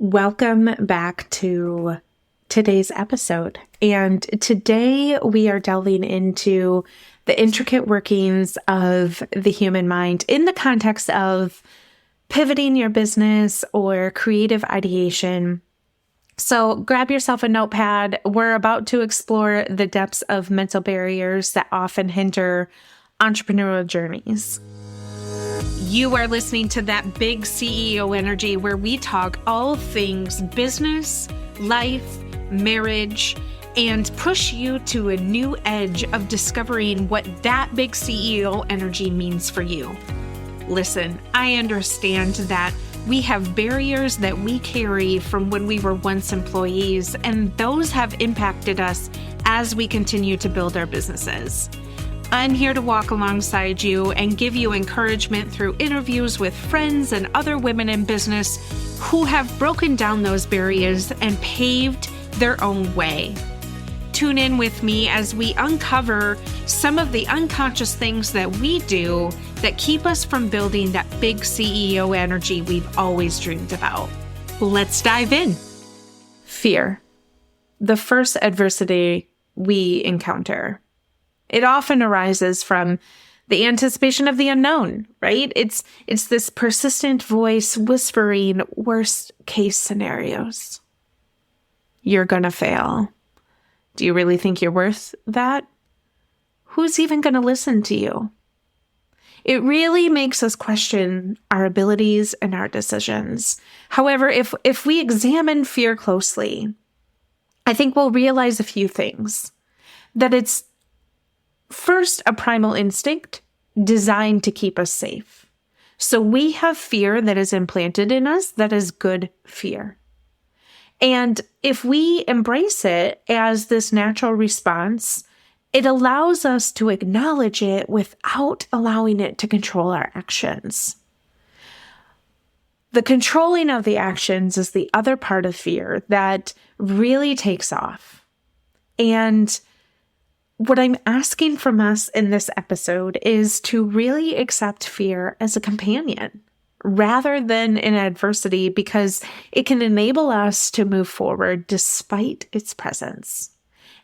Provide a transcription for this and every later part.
Welcome back to today's episode. And today we are delving into the intricate workings of the human mind in the context of pivoting your business or creative ideation. So grab yourself a notepad. We're about to explore the depths of mental barriers that often hinder entrepreneurial journeys. You are listening to That Big CEO Energy, where we talk all things business, life, marriage, and push you to a new edge of discovering what that big CEO energy means for you. Listen, I understand that we have barriers that we carry from when we were once employees, and those have impacted us as we continue to build our businesses. I'm here to walk alongside you and give you encouragement through interviews with friends and other women in business who have broken down those barriers and paved their own way. Tune in with me as we uncover some of the unconscious things that we do that keep us from building that big CEO energy we've always dreamed about. Let's dive in. Fear, the first adversity we encounter. It often arises from the anticipation of the unknown, right? It's this persistent voice whispering worst case scenarios. You're gonna fail. Do you really think you're worth that? Who's even gonna listen to you? It really makes us question our abilities and our decisions. However, if we examine fear closely, I think we'll realize a few things. That it's first, a primal instinct designed to keep us safe. So we have fear that is implanted in us that is good fear. And if we embrace it as this natural response, it allows us to acknowledge it without allowing it to control our actions. The controlling of the actions is the other part of fear that really takes off. And what I'm asking from us in this episode is to really accept fear as a companion rather than an adversity, because it can enable us to move forward despite its presence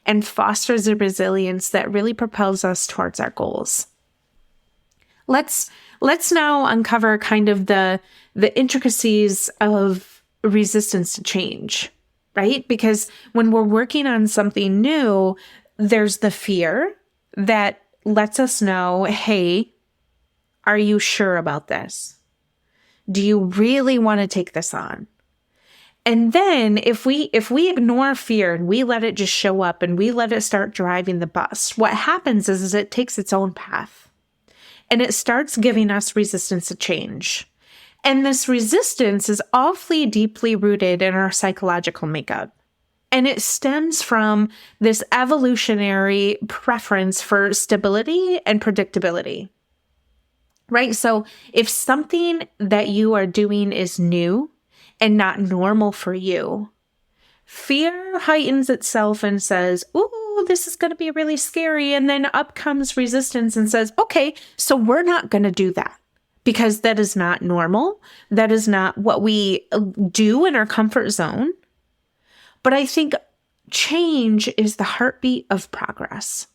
and fosters a resilience that really propels us towards our goals. Let's now uncover kind of the intricacies of resistance to change, right? Because when we're working on something new, there's the fear that lets us know, hey, are you sure about this? Do you really want to take this on? And then if we ignore fear and we let it just show up and we let it start driving the bus, what happens is it takes its own path and it starts giving us resistance to change. And this resistance is awfully deeply rooted in our psychological makeup. And it stems from this evolutionary preference for stability and predictability, right? So if something that you are doing is new and not normal for you, fear heightens itself and says, ooh, this is going to be really scary. And then up comes resistance and says, okay, so we're not going to do that because that is not normal. That is not what we do in our comfort zone. But I think change is the heartbeat of progress.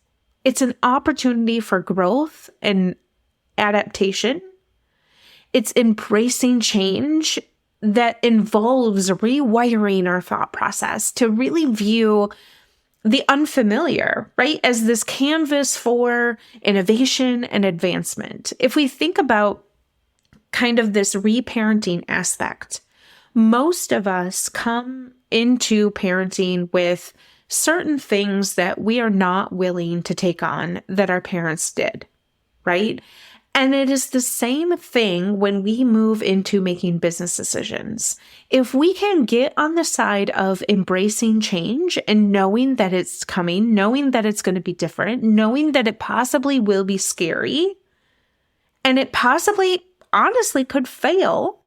It's an opportunity for growth and adaptation. It's embracing change that involves rewiring our thought process to really view the unfamiliar, right, as this canvas for innovation and advancement. If we think about kind of this reparenting aspect, most of us come into parenting with certain things that we are not willing to take on that our parents did, right? And it is the same thing when we move into making business decisions. If we can get on the side of embracing change and knowing that it's coming, knowing that it's going to be different, knowing that it possibly will be scary, and it possibly, honestly, could fail.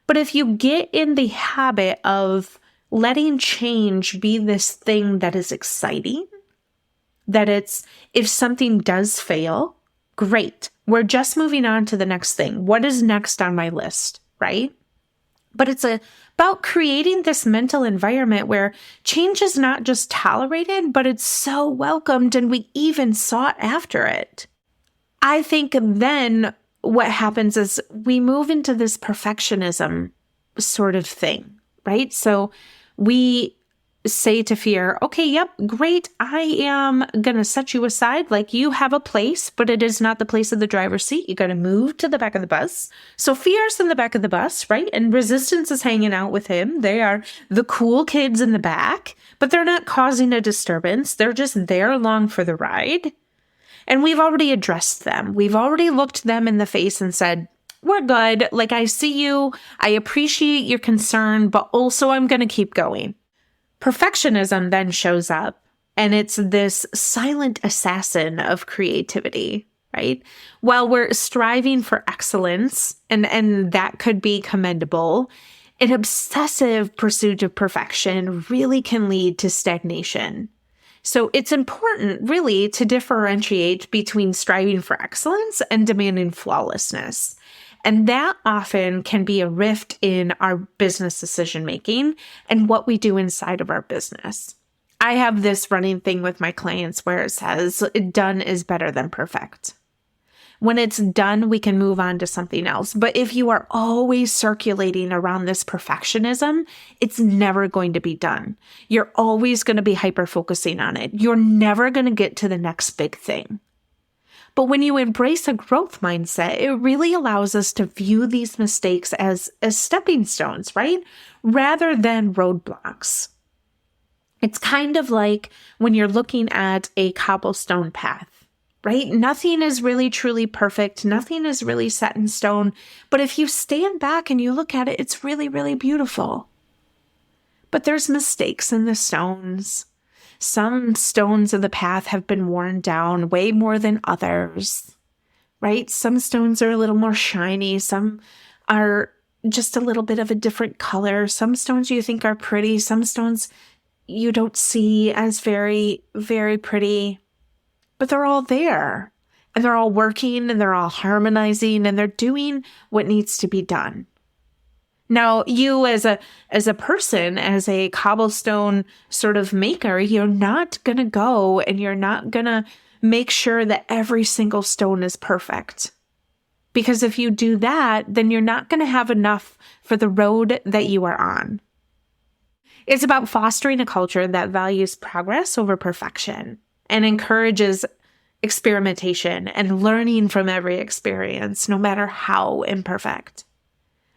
But if you get in the habit of letting change be this thing that is exciting, that it's, if something does fail, great. We're just moving on to the next thing. What is next on my list, right? But it's a about creating this mental environment where change is not just tolerated, but it's so welcomed and we even sought after it. I think then what happens is we move into this perfectionism sort of thing, right? So we say to fear, okay, yep, great. I am going to set you aside. Like you have a place, but it is not the place of the driver's seat. You got to move to the back of the bus. So fear's in the back of the bus, right? And resistance is hanging out with him. They are the cool kids in the back, but they're not causing a disturbance. They're just there along for the ride. And we've already addressed them. We've already looked them in the face and said, we're good. Like I see you. I appreciate your concern, but also I'm going to keep going. Perfectionism then shows up, and it's this silent assassin of creativity, right? While we're striving for excellence, and that could be commendable, an obsessive pursuit of perfection really can lead to stagnation. So it's important, really, to differentiate between striving for excellence and demanding flawlessness. And that often can be a rift in our business decision-making and what we do inside of our business. I have this running thing with my clients where it says, done is better than perfect. When it's done, we can move on to something else. But if you are always circulating around this perfectionism, it's never going to be done. You're always going to be hyper-focusing on it. You're never going to get to the next big thing. But when you embrace a growth mindset, it really allows us to view these mistakes as stepping stones, right? Rather than roadblocks. It's kind of like when you're looking at a cobblestone path, right? Nothing is really truly perfect. Nothing is really set in stone. But if you stand back and you look at it, it's really, really beautiful. But there's mistakes in the stones. Some stones of the path have been worn down way more than others, right? Some stones are a little more shiny. Some are just a little bit of a different color. Some stones you think are pretty. Some stones you don't see as very, very pretty, but they're all there and they're all working and they're all harmonizing and they're doing what needs to be done. Now, you as a person, as a cobblestone sort of maker, you're not going to go and you're not going to make sure that every single stone is perfect. Because if you do that, then you're not going to have enough for the road that you are on. It's about fostering a culture that values progress over perfection and encourages experimentation and learning from every experience, no matter how imperfect.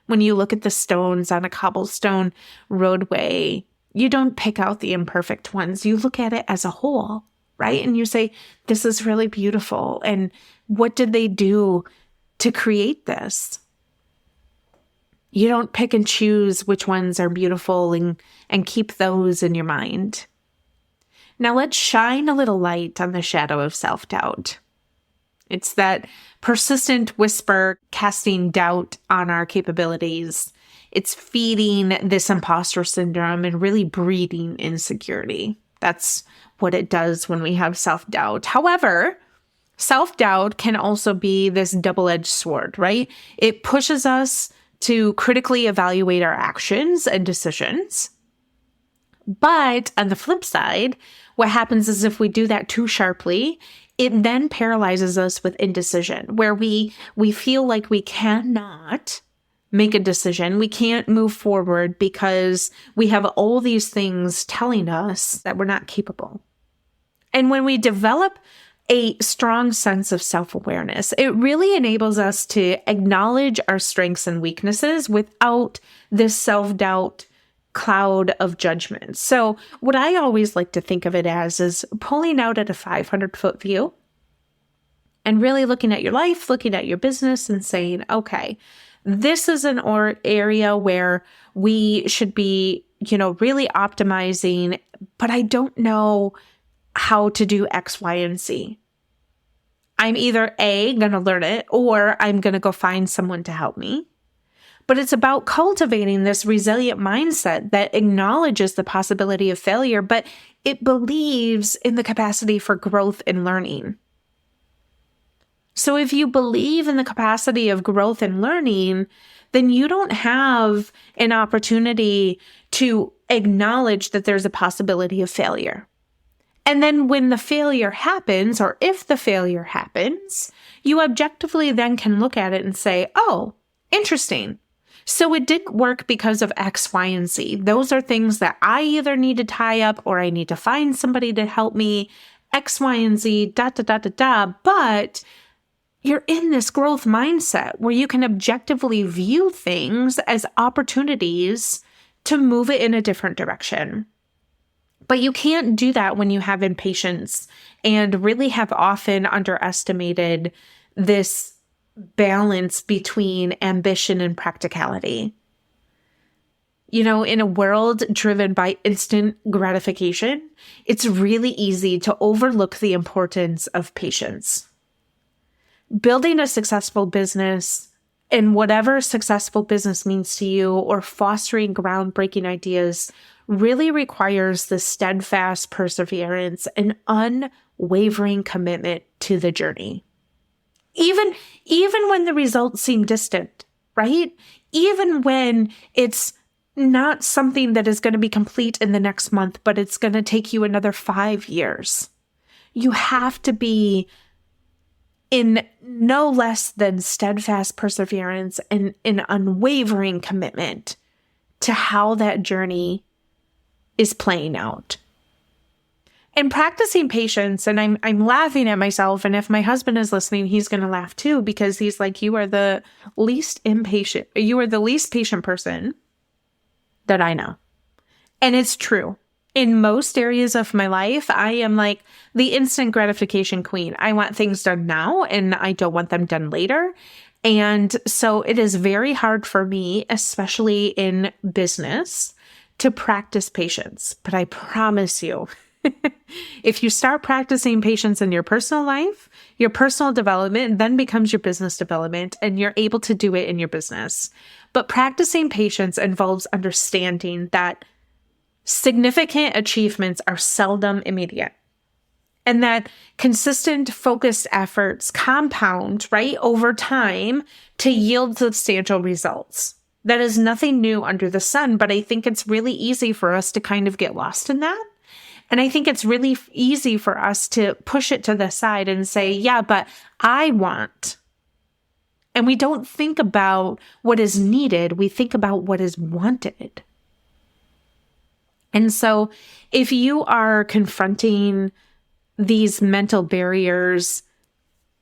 When you look at the stones on a cobblestone roadway, you don't pick out the imperfect ones. You look at it as a whole, right? And you say, this is really beautiful. And what did they do to create this? You don't pick and choose which ones are beautiful and keep those in your mind. Now let's shine a little light on the shadow of self-doubt. It's that persistent whisper casting doubt on our capabilities. It's feeding this imposter syndrome and really breeding insecurity. That's what it does when we have self-doubt. However, self-doubt can also be this double-edged sword, right? It pushes us to critically evaluate our actions and decisions. But on the flip side, what happens is if we do that too sharply, it then paralyzes us with indecision, where we feel like we cannot make a decision. We can't move forward because we have all these things telling us that we're not capable. And when we develop a strong sense of self-awareness, it really enables us to acknowledge our strengths and weaknesses without this self-doubt cloud of judgment. So what I always like to think of it as is pulling out at a 500-foot view and really looking at your life, looking at your business and saying, okay, this is an area where we should be, really optimizing, but I don't know how to do X, Y, and Z. I'm either A, going to learn it, or I'm going to go find someone to help me. But it's about cultivating this resilient mindset that acknowledges the possibility of failure, but it believes in the capacity for growth and learning. So if you believe in the capacity of growth and learning, then you don't have an opportunity to acknowledge that there's a possibility of failure. And then when the failure happens, or if the failure happens, you objectively then can look at it and say, oh, interesting. So it didn't work because of X, Y, and Z. Those are things that I either need to tie up or I need to find somebody to help me, X, Y, and Z, ... But you're in this growth mindset where you can objectively view things as opportunities to move it in a different direction. But you can't do that when you have impatience and really have often underestimated this balance between ambition and practicality. You know, in a world driven by instant gratification, it's really easy to overlook the importance of patience. Building a successful business, and whatever successful business means to you, or fostering groundbreaking ideas, really requires the steadfast perseverance and unwavering commitment to the journey. Even when the results seem distant, right? Even when it's not something that is going to be complete in the next month, but it's going to take you another 5 years. You have to be in no less than steadfast perseverance and an unwavering commitment to how that journey is playing out. And practicing patience, and I'm laughing at myself, and if my husband is listening, he's going to laugh too, because he's like, you are the least patient person that I know. And it's true. In most areas of my life, I am like the instant gratification queen. I want things done now, and I don't want them done later. And so it is very hard for me, especially in business, to practice patience. But I promise you, if you start practicing patience in your personal life, your personal development then becomes your business development, and you're able to do it in your business. But practicing patience involves understanding that significant achievements are seldom immediate, and that consistent, focused efforts compound, right, over time to yield substantial results. That is nothing new under the sun, but I think it's really easy for us to kind of get lost in that. And I think it's really easy for us to push it to the side and say, yeah, but I want. And we don't think about what is needed. We think about what is wanted. And so if you are confronting these mental barriers,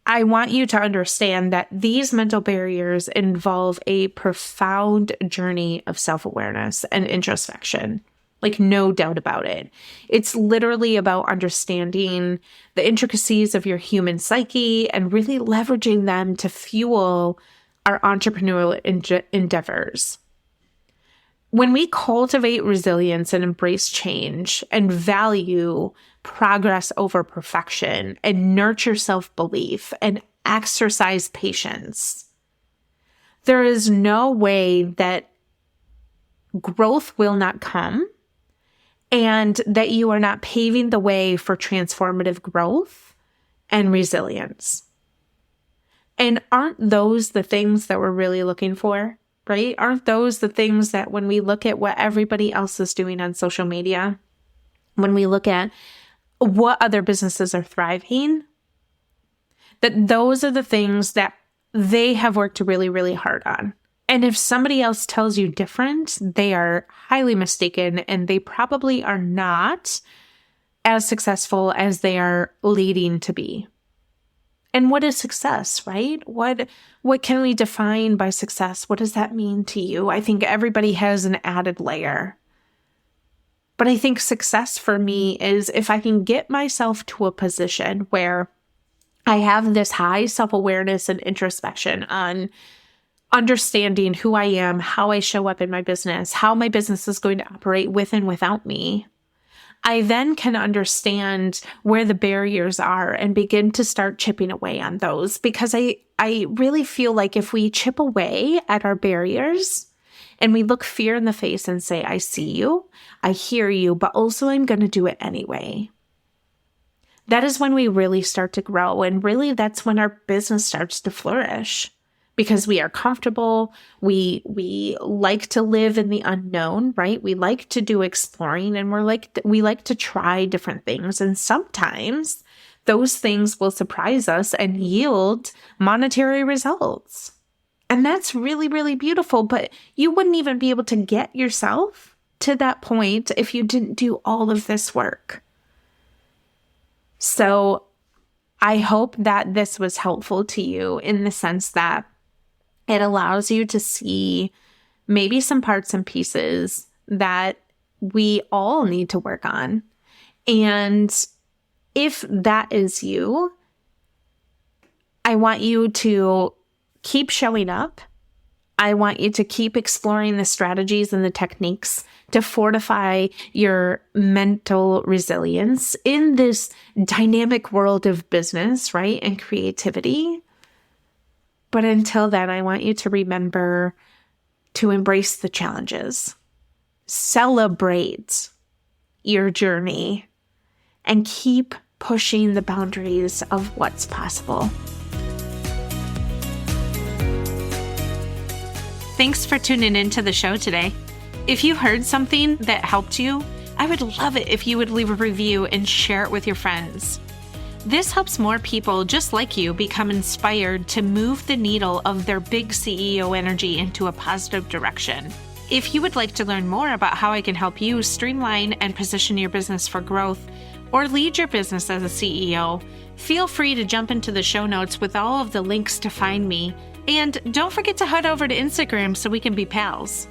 I want you to understand that these mental barriers involve a profound journey of self-awareness and introspection. Like, no doubt about it. It's literally about understanding the intricacies of your human psyche and really leveraging them to fuel our entrepreneurial endeavors. When we cultivate resilience and embrace change and value progress over perfection and nurture self-belief and exercise patience, there is no way that growth will not come and that you are not paving the way for transformative growth and resilience. And aren't those the things that we're really looking for? Right? Aren't those the things that when we look at what everybody else is doing on social media, when we look at what other businesses are thriving, that those are the things that they have worked really, really hard on. And if somebody else tells you different, they are highly mistaken, and they probably are not as successful as they are leading to be. And what is success, right? What can we define by success? What does that mean to you? I think everybody has an added layer. But I think success for me is if I can get myself to a position where I have this high self-awareness and introspection on understanding who I am, how I show up in my business, how my business is going to operate with and without me. I then can understand where the barriers are and begin to start chipping away on those, because I really feel like if we chip away at our barriers and we look fear in the face and say, I see you, I hear you, but also I'm going to do it anyway. That is when we really start to grow. And really that's when our business starts to flourish, because we are comfortable. We like to live in the unknown, right? We like to do exploring, and we like to try different things. And sometimes those things will surprise us and yield monetary results. And that's really, really beautiful. But you wouldn't even be able to get yourself to that point if you didn't do all of this work. So I hope that this was helpful to you in the sense that it allows you to see maybe some parts and pieces that we all need to work on. And if that is you, I want you to keep showing up. I want you to keep exploring the strategies and the techniques to fortify your mental resilience in this dynamic world of business, right? And creativity. But until then, I want you to remember to embrace the challenges, celebrate your journey, and keep pushing the boundaries of what's possible. Thanks for tuning into the show today. If you heard something that helped you, I would love it if you would leave a review and share it with your friends. This helps more people just like you become inspired to move the needle of their big CEO energy into a positive direction. If you would like to learn more about how I can help you streamline and position your business for growth or lead your business as a CEO, feel free to jump into the show notes with all of the links to find me. And don't forget to head over to Instagram so we can be pals.